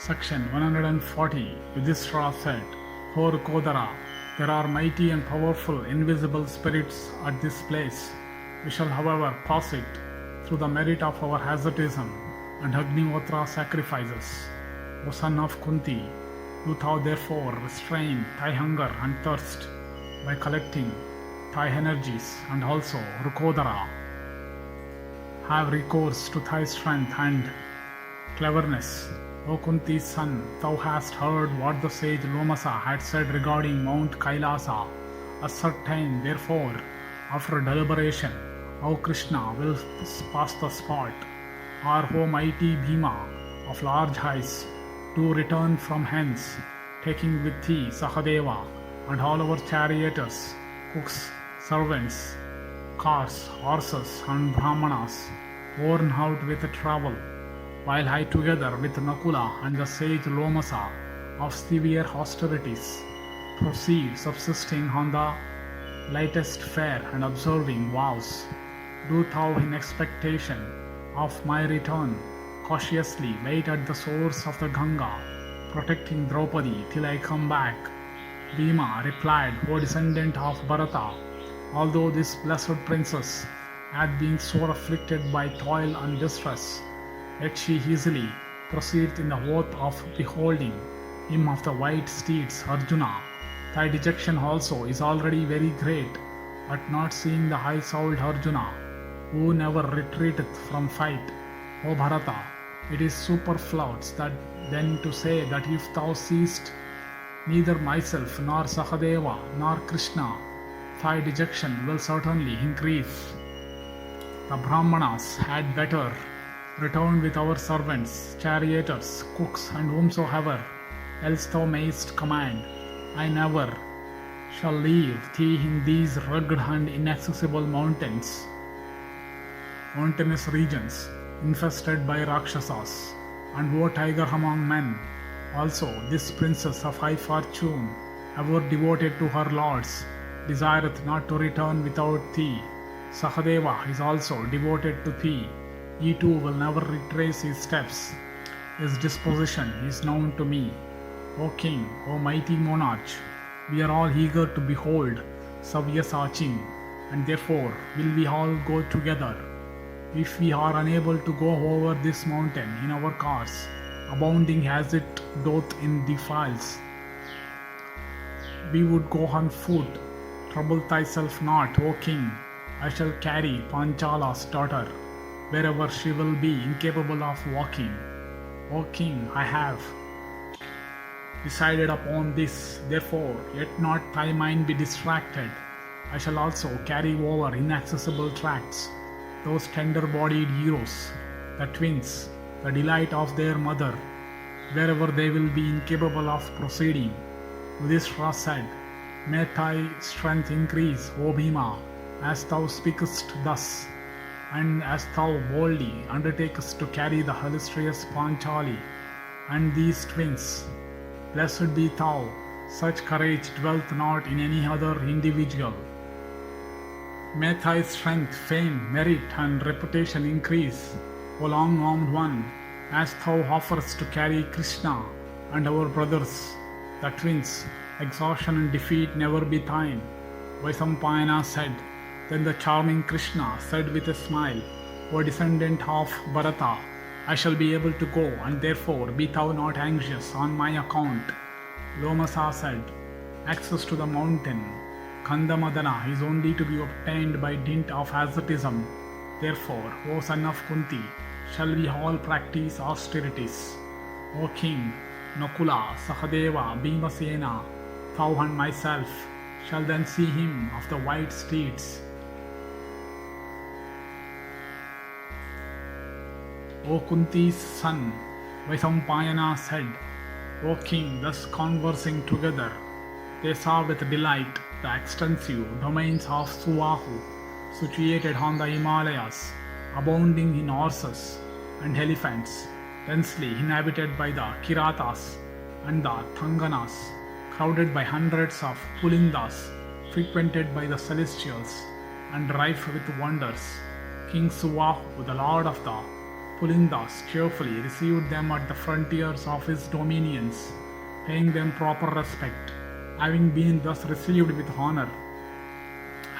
Section 140. Yudhishthira said, O Vrikodara, there are mighty and powerful invisible spirits at this place. We shall, however, pass it through the merit of our asceticism and Agnihotra sacrifices. O son of Kunti, do thou therefore restrain thy hunger and thirst by collecting thy energies, and also, Vrikodara, have recourse to thy strength and cleverness. O Kunti's son, thou hast heard what the sage Lomasa had said regarding Mount Kailasa. Ascertain, therefore, after deliberation, how Krishna will pass the spot. Or, O mighty Bhima of large eyes, do return from hence, taking with thee Sahadeva and all our charioteers, cooks, servants, cars, horses, and brahmanas, worn out with travel, while I, together with Nakula and the sage Lomasa of severe austerities, proceed subsisting on the lightest fare and observing vows. Do thou, in expectation of my return, cautiously wait at the source of the Ganga, protecting Draupadi till I come back. Bhima replied, O descendant of Bharata, although this blessed princess had been sore afflicted by toil and distress, yet she easily proceeded in the hope of beholding him of the white steeds, Arjuna. Thy dejection also is already very great at not seeing the high-souled Arjuna, who never retreateth from fight. O Bharata, it is superfluous that then to say that if thou seest neither myself nor Sahadeva nor Krishna, thy dejection will certainly increase. The Brahmanas had better return with our servants, charioteers, cooks, and whomsoever else thou mayest command. I never shall leave thee in these rugged and inaccessible mountainous regions, infested by Rakshasas. And O tiger among men, also this princess of high fortune, ever devoted to her lords, desireth not to return without thee. Sahadeva is also devoted to thee. He too will never retrace his steps. His disposition is known to me. O king, O mighty monarch, we are all eager to behold Sabyasachi, and therefore will we all go together. If we are unable to go over this mountain in our cars, abounding as it doth in defiles, we would go on foot. Trouble thyself not, O king. I shall carry Panchala's daughter wherever she will be incapable of walking. O king, I have decided upon this, therefore let not thy mind be distracted. I shall also carry over inaccessible tracts those tender-bodied heroes, the twins, the delight of their mother, wherever they will be incapable of proceeding. Yudhishthira said, May thy strength increase, O Bhima, as thou speakest thus, and as thou boldly undertakest to carry the illustrious Panchali and these twins. Blessed be thou, such courage dwelleth not in any other individual. May thy strength, fame, merit, and reputation increase, O long-armed one, as thou offerest to carry Krishna and our brothers, the twins. Exhaustion and defeat never be thine. Vaisampayana said. Then the charming Krishna said with a smile, O descendant of Bharata, I shall be able to go, and therefore be thou not anxious on my account. Lomasa said, Access to the mountain Kandamadana is only to be obtained by dint of asceticism. Therefore, O son of Kunti, shall we all practice austerities. O king, Nakula, Sahadeva, Bhimasena, thou and myself shall then see him of the white steeds. O Kunti's son, Vaisampayana said, O king, thus conversing together, they saw with delight the extensive domains of Suvahu, situated on the Himalayas, abounding in horses and elephants, densely inhabited by the Kiratas and the Tanganas, crowded by hundreds of Pulindas, frequented by the celestials, and rife with wonders. King Suvahu, the lord of the Pulindas cheerfully received them at the frontiers of his dominions, paying them proper respect. Having been thus received with honor,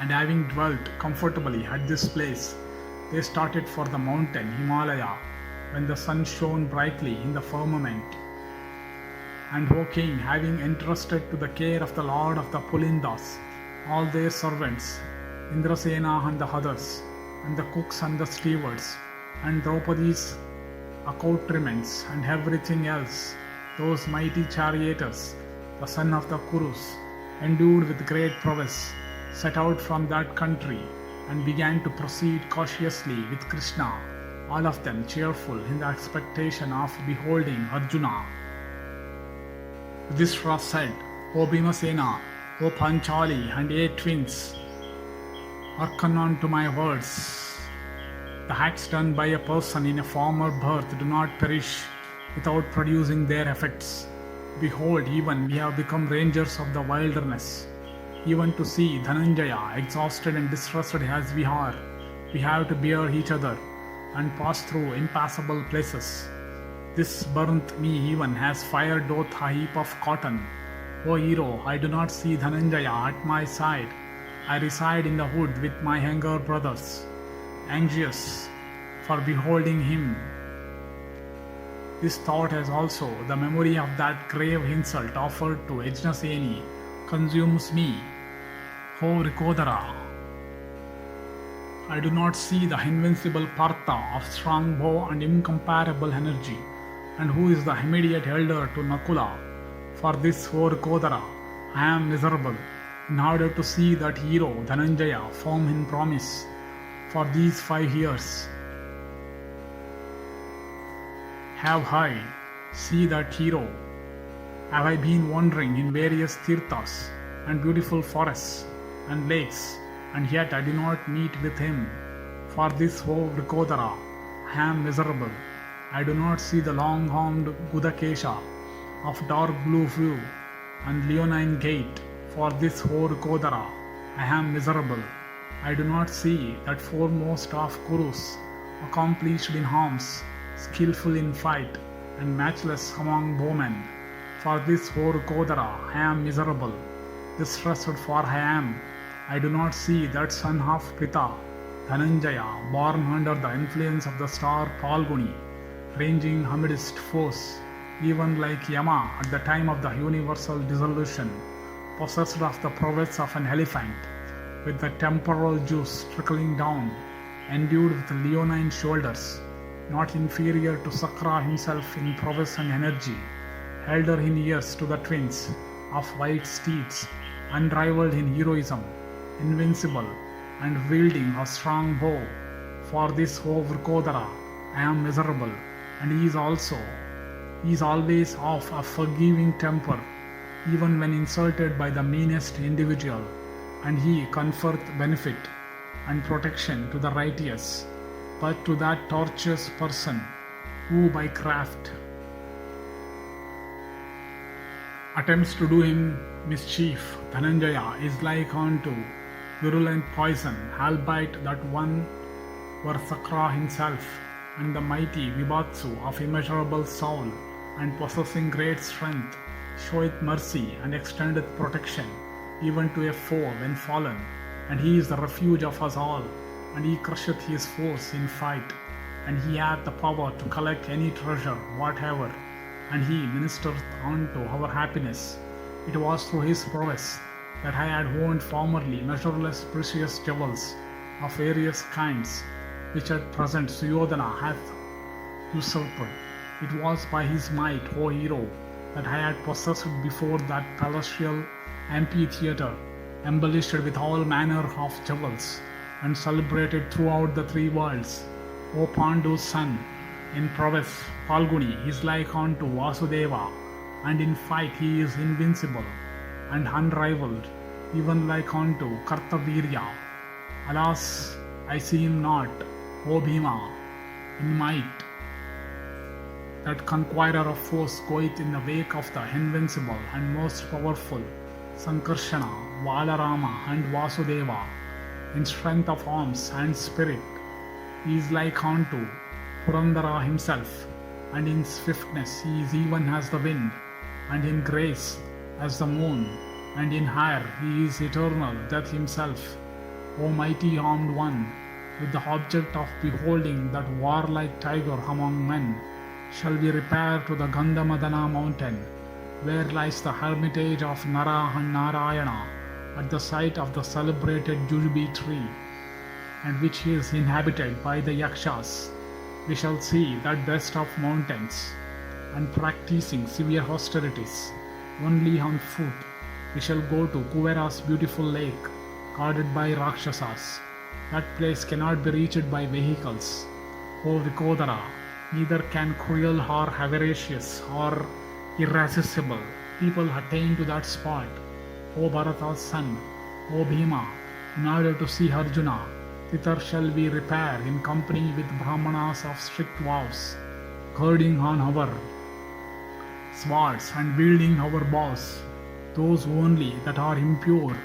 and having dwelt comfortably at this place, they started for the mountain Himalaya when the sun shone brightly in the firmament. And O king, having entrusted to the care of the lord of the Pulindas all their servants, Indrasena and the others, and the cooks and the stewards, and Draupadi's accoutrements, and everything else, those mighty charioteers, the son of the Kurus, endued with great prowess, set out from that country, and began to proceed cautiously with Krishna, all of them cheerful in the expectation of beholding Arjuna. Yudhishthira said, O Bhimasena, O Panchali, and 8 twins, hearken unto my words. The acts done by a person in a former birth do not perish without producing their effects. Behold, even we have become rangers of the wilderness. Even to see Dhananjaya exhausted and distressed as we are, we have to bear each other and pass through impassable places. This burnt me even as fire doth a heap of cotton. O hero, I do not see Dhananjaya at my side. I reside in the wood with my younger brothers, anxious for beholding him. This thought as also the memory of that grave insult offered to Yajnaseni consumes me. O Vrikodara, I do not see the invincible Partha of strong bow and incomparable energy, and who is the immediate elder to Nakula. For this, O Vrikodara, I am miserable, in order to see that hero Dhananjaya firm in promise for these 5 years. Have I, see that hero, have I been wandering in various tirthas and beautiful forests and lakes, and yet I do not meet with him. For this, O Vrikodara, I am miserable. I do not see the long-horned Gudakesha of dark blue hue and leonine gait. For this, O Vrikodara, I am miserable. I do not see that foremost of Kurus, accomplished in arms, skillful in fight, and matchless among bowmen. For this, O Vrikodara, I am miserable. Distressed for I am. I do not see that son of Pritha, Dhananjaya, born under the influence of the star Palguni, ranging amidst foes, even like Yama at the time of the universal dissolution, possessed of the prowess of an elephant, with the temporal juice trickling down, endued with leonine shoulders, not inferior to Sakra himself in prowess and energy, elder in years to the twins, of white steeds, unrivaled in heroism, invincible, and wielding a strong bow. For this, O Vrikodara, I am miserable, and he is always of a forgiving temper, even when insulted by the meanest individual, and he conferreth benefit and protection to the righteous, but to that tortuous person who by craft attempts to do him mischief, Dhananjaya is like unto virulent poison, albeit that one were Sakra himself, and the mighty Vibhatsu of immeasurable soul, and possessing great strength, showeth mercy and extendeth protection, even to a foe when fallen, and he is the refuge of us all, and he crusheth his foes in fight, and he hath the power to collect any treasure whatever, and he ministereth unto our happiness. It was through his prowess that I had owned formerly measureless precious jewels of various kinds, which at present Suyodhana hath usurped. It was by his might, O hero, that I had possessed before that palatial amphitheatre, embellished with all manner of jewels, and celebrated throughout the 3 worlds. O Pandu's son, in prowess Falguni is like unto Vasudeva, and in fight he is invincible and unrivaled, even like unto Kartavirya. Alas, I see him not, O Bhima, in might. That conqueror of foes goeth in the wake of the invincible and most powerful Sankarshana, Valarama, and Vasudeva, in strength of arms and spirit. He is like unto Purandara himself, and in swiftness he is even as the wind, and in grace as the moon, and in hire he is eternal death himself. O mighty armed one, with the object of beholding that warlike tiger among men, shall we repair to the Gandhamadana mountain, where lies the hermitage of Nara and Narayana, at the site of the celebrated Jujube tree, and which is inhabited by the Yakshas. We shall see that best of mountains, and practicing severe austerities, only on foot, we shall go to Kuvera's beautiful lake, guarded by Rakshasas. That place cannot be reached by vehicles. O Vrikodara, neither can cruel or avaricious or irascible people attain to that spot. O Bharata's son, O Bhima, in order to see Arjuna, thither shall we repair in company with Brahmanas of strict vows, girding on our swords and wielding our bows. Those only that are impure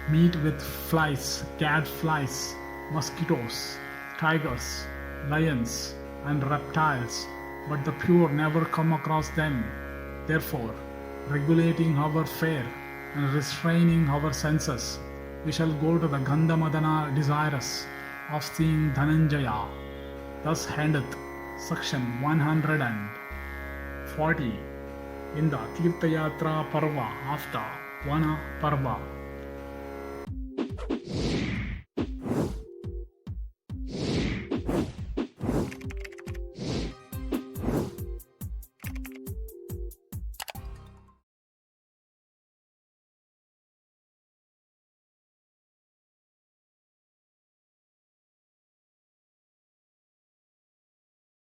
meet with flies, gadflies, mosquitoes, tigers, lions, and reptiles, but the pure never come across them. Therefore, regulating our fare and restraining our senses, we shall go to the Gandhamadana desirous of seeing Dhananjaya. Thus endeth section 140 in the Tirtha-yatra Parva of the Vana Parva.